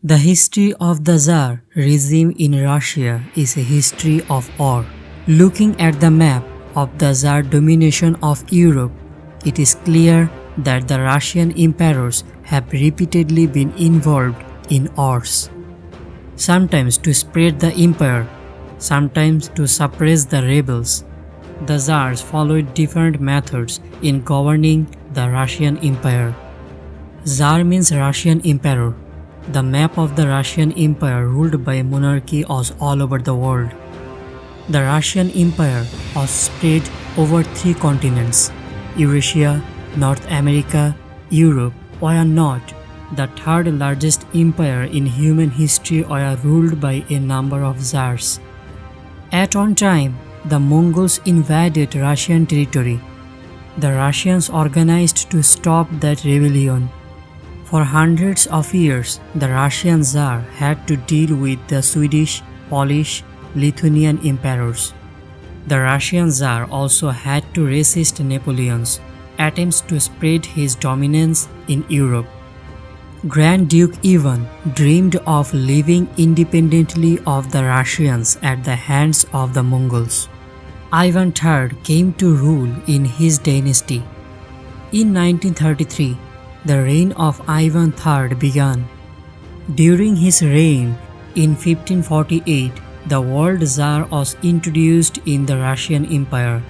The history of the Tsar regime in Russia is a history of war. Looking at the map of the Tsar domination of Europe, it is clear that the Russian emperors have repeatedly been involved in wars. Sometimes to spread the empire, sometimes to suppress the rebels. The Tsars followed different methods in governing the Russian Empire. Tsar means Russian Emperor. The map of the Russian Empire ruled by monarchy was all over the world. The Russian Empire was spread over 3 continents: Eurasia, North America, Europe were not the third largest empire in human history were ruled by a number of Tsars. At one time, the Mongols invaded Russian territory. The Russians organized to stop that rebellion. For hundreds of years, the Russian Tsar had to deal with the Swedish, Polish, Lithuanian emperors. The Russian Tsar also had to resist Napoleon's attempts to spread his dominance in Europe. Grand Duke Ivan dreamed of living independently of the Russians at the hands of the Mongols. Ivan III came to rule in his dynasty. In 1933, the reign of Ivan III began. During his reign, in 1548, the word Tsar was introduced in the Russian Empire.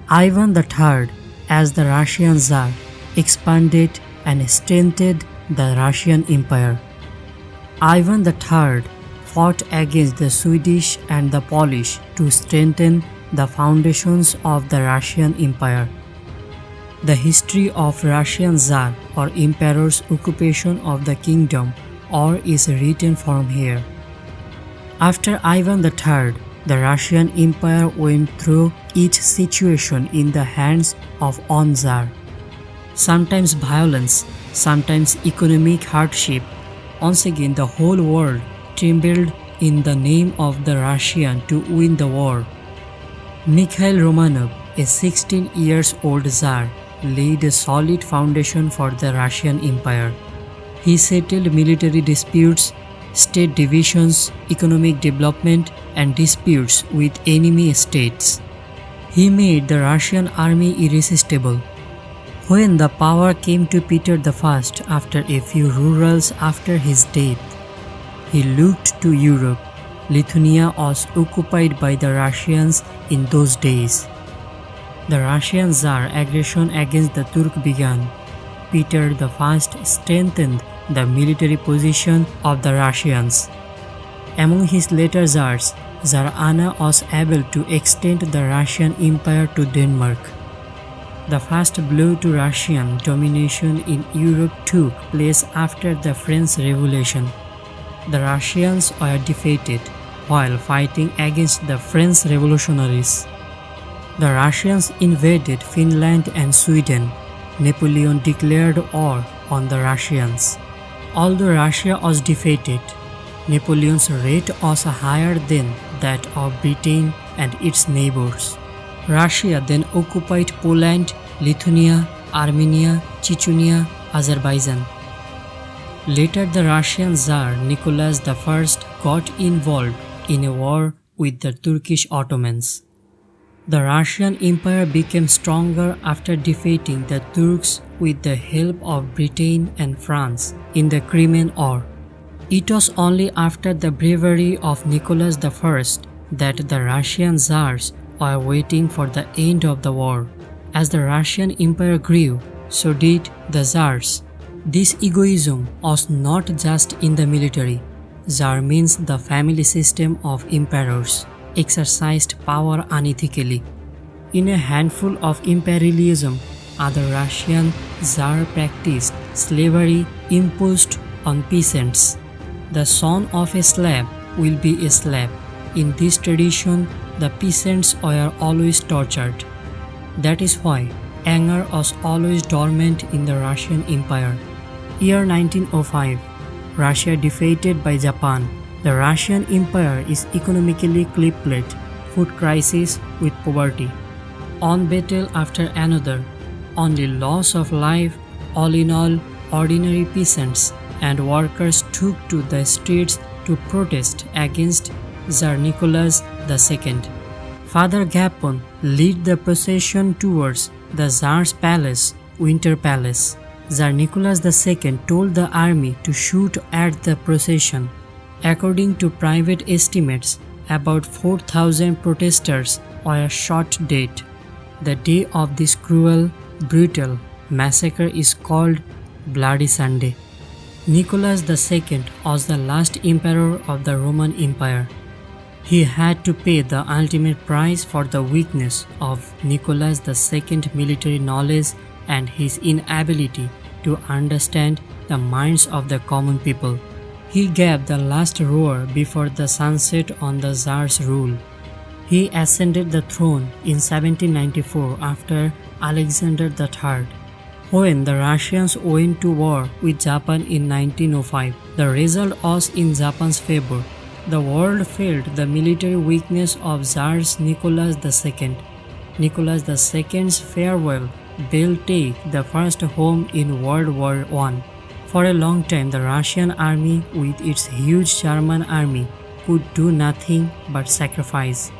Ivan III, as the Russian Tsar, expanded and strengthened the Russian Empire. Ivan III fought against the Swedish and the Polish to strengthen the foundations of the Russian Empire. The history of Russian Tsar or emperor's occupation of the kingdom or is written from here. After Ivan III, the Russian Empire went through each situation in the hands of one Tsar. Sometimes violence, sometimes economic hardship. Once again, the whole world trembled in the name of the Russian to win the war. Mikhail Romanov, a 16-year-old Tsar, laid a solid foundation for the Russian Empire. He settled military disputes, state divisions, economic development, and disputes with enemy states. He made the Russian army irresistible. When the power came to Peter I after a few rurals after his death, he looked to Europe. Lithuania was occupied by the Russians in those days. The Russian Tsar aggression against the Turk began. Peter I strengthened the military position of the Russians. Among his later Tsars, Tsar Anna was able to extend the Russian Empire to Denmark. The first blow to Russian domination in Europe took place after the French Revolution. The Russians were defeated while fighting against the French revolutionaries. The Russians invaded Finland and Sweden. Napoleon declared war on the Russians. Although Russia was defeated, Napoleon's rate was higher than that of Britain and its neighbors. Russia then occupied Poland, Lithuania, Armenia, Chechnya, Azerbaijan. Later, the Russian Tsar Nicholas I got involved in a war with the Turkish Ottomans. The Russian Empire became stronger after defeating the Turks with the help of Britain and France in the Crimean War. It was only after the bravery of Nicholas I that the Russian Tsars were waiting for the end of the war. As the Russian Empire grew, so did the Tsars. This egoism was not just in the military. Tsar means the family system of emperors exercised power unethically. In a handful of imperialism, other Russian Tsar practiced slavery imposed on peasants. The son of a slave will be a slave. In this tradition, the peasants were always tortured. That is why anger was always dormant in the Russian Empire. Year 1905, Russia defeated by Japan. The Russian Empire is economically crippled, food crisis with poverty. One battle after another, only loss of life, all in all, ordinary peasants and workers took to the streets to protest against Tsar Nicholas II. Father Gapon led the procession towards the Tsar's palace, Winter Palace. Tsar Nicholas II told the army to shoot at the procession. According to private estimates, about 4,000 protesters were shot dead. The day of this cruel, brutal massacre is called Bloody Sunday. Nicholas II was the last emperor of the Roman Empire. He had to pay the ultimate price for the weakness of Nicholas II's military knowledge and his inability to understand the minds of the common people. He gave the last roar before the sunset on the Tsar's rule. He ascended the throne in 1794 after Alexander III. When the Russians went to war with Japan in 1905, the result was in Japan's favor. The world felt the military weakness of Tsar Nicholas II. Nicholas II's farewell will take the first home in World War I. For a long time, the Russian army with its huge German army could do nothing but sacrifice.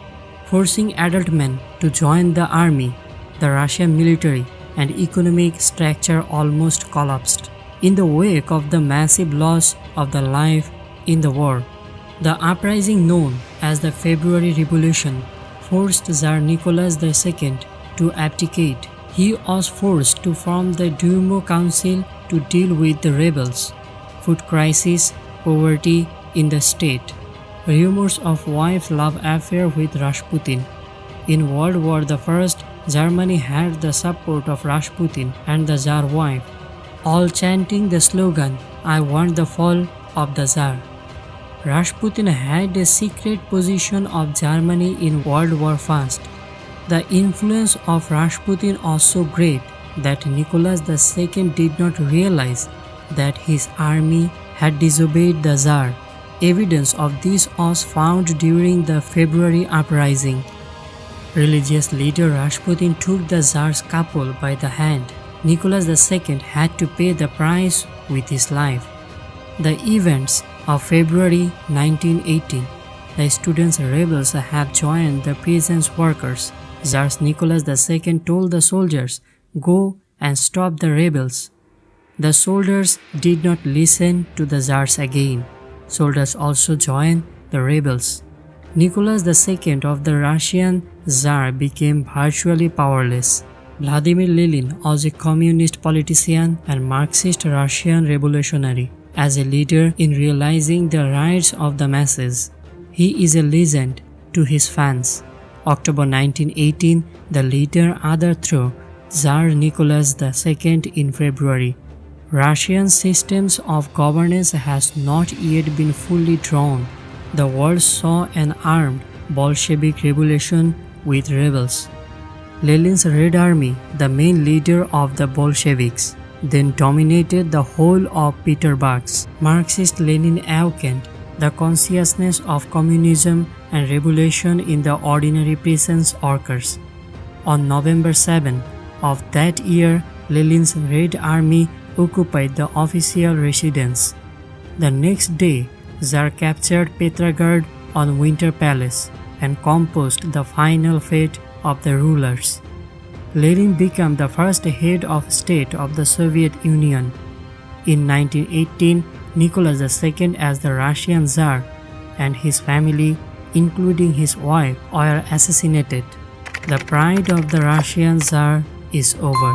Forcing adult men to join the army, the Russian military and economic structure almost collapsed. In the wake of the massive loss of the life in the war, the uprising known as the February Revolution forced Tsar Nicholas II to abdicate. He was forced to form the Duma Council to deal with the rebels, food crisis, poverty in the state, rumors of wife-love affair with Rasputin. In World War I, Germany had the support of Rasputin and the Tsar wife, all chanting the slogan, "I want the fall of the Tsar." Rasputin had a secret position of Germany in World War I. The influence of Rasputin was so great that Nicholas II did not realize that his army had disobeyed the Tsar. Evidence of this was found during the February uprising. Religious leader Rasputin took the Tsar's couple by the hand. Nicholas II had to pay the price with his life. The events of February 1918. The students' rebels have joined the peasants' workers. Tsar Nicholas II told the soldiers, "Go and stop the rebels." The soldiers did not listen to the Tsars again. Soldiers also joined the rebels. Nicholas II of the Russian Tsar became virtually powerless. Vladimir Lenin was a communist politician and Marxist Russian revolutionary. As a leader in realizing the rights of the masses, he is a legend to his fans. October 1918, the leader overthrew Tsar Nicholas II in February. Russian systems of governance has not yet been fully drawn. The world saw an armed Bolshevik revolution with rebels. Lenin's Red Army, the main leader of the Bolsheviks, then dominated the whole of Petersburg. Marxist Lenin awakened the consciousness of communism and revolution in the ordinary peasants' workers. On November 7 of that year, Lenin's Red Army occupied the official residence. The next day, Tsar captured Petrograd on Winter Palace and composed the final fate of the rulers. Lenin became the first head of state of the Soviet Union. In 1918, Nicholas II as the Russian Tsar and his family, including his wife, were assassinated. The pride of the Russian Tsar is over.